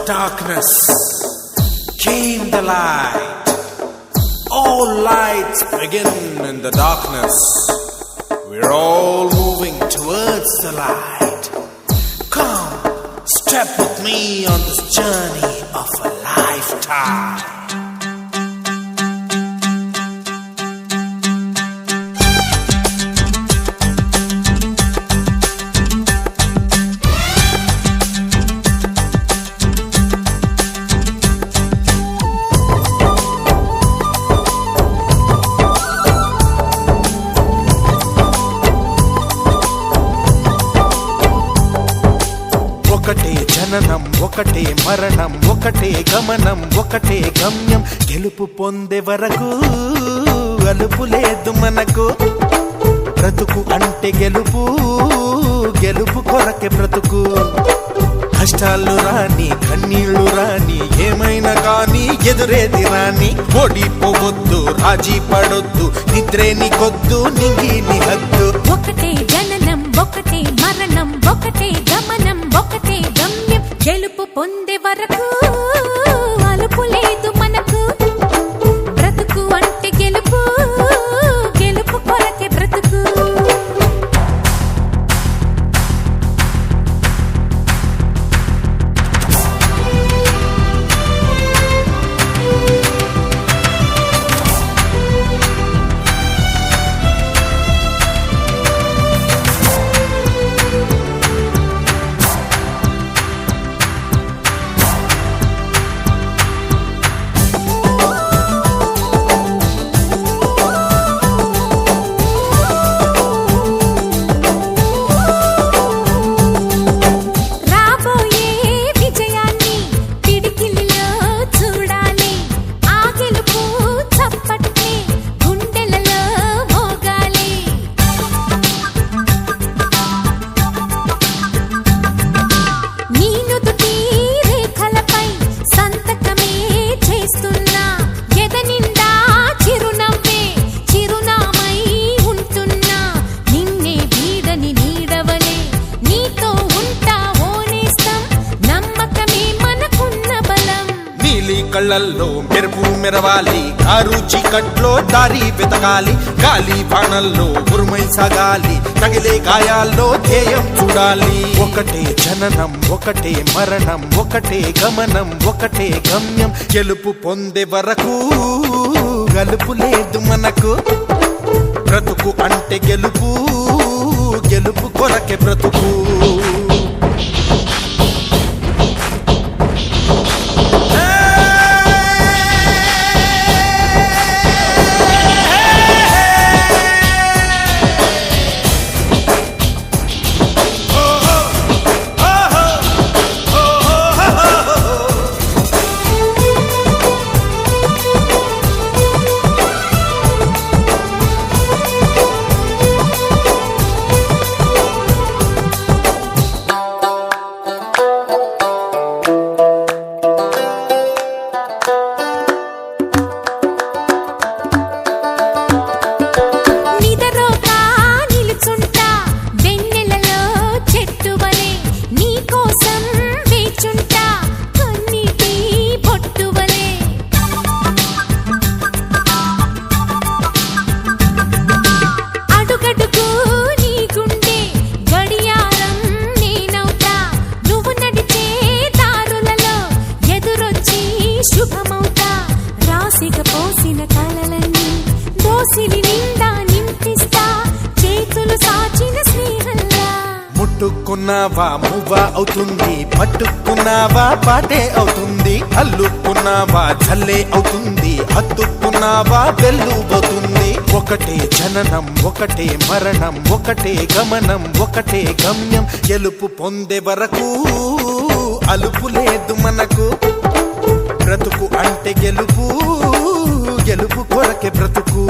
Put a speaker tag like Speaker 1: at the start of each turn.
Speaker 1: darkness came the light. All lights begin in the darkness. We're all moving towards the light. Come, step with me on this journey of a lifetime. ఒకటే జననం ఒకటే మరణం ఒకటే గమనం ఒకటే గమ్యం గెలుపు పొందే వరకు అలుపు లేదు మనకు బ్రతుకు అంటే గెలుపు గెలుపు కొరకే బ్రతుకు కష్టాలు రాని కన్నీళ్లు రాని ఏమైనా కానీ ఎదురేది రాని ఓడిపోవద్దు రాజీ పడొద్దు నిద్రే నీకొద్దు నింగి నీ హద్దు
Speaker 2: ఒకటే జననం ఒకటే మరణం ఒకటే గమనం ఒకటే గమ్యం గెలుపు పొందే వరకు అలుపు లేదు మనకు బ్రతుకు అంటే గెలుపు గెలుపు కొరకే బ్రతుకు
Speaker 1: కళ్ళల్లో మెరుపు మెరవాలి కారు చీకట్లో దారి వెతకాలి గాలి బాణల్లో ఉరుమై సాగాలి తగిలే గాయాల్లో ధ్యేయం చూడాలి ఒకటే జననం ఒకటే మరణం ఒకటే గమనం ఒకటే గమ్యం గెలుపు పొందే వరకు గలుపు లేదు మనకు బ్రతుకు అంటే గెలుపు గెలుపు కొరకే బ్రతుకు
Speaker 2: శుభమౌతా రాసిగ పోసిన కలలన్నీ దోసిలి నిండా నింపిస్తా చేతులు సాచిన స్నేహంలా
Speaker 1: ముట్టుకున్నావా మువ్వ అవుతుంది పట్టుకున్నావా పాటే అవుతుంది అల్లుకున్నావా జల్లే అవుతుంది హత్తుకున్నావా వెల్లుబోతుంది ఒకటే జననం ఒకటే మరణం ఒకటే గమనం ఒకటే గమ్యం గెలుపు పొందే వరకు అలుపు లేదు మనకు బ్రతుకు అంటే గెలుపు గెలుపు కొరకే బ్రతుకు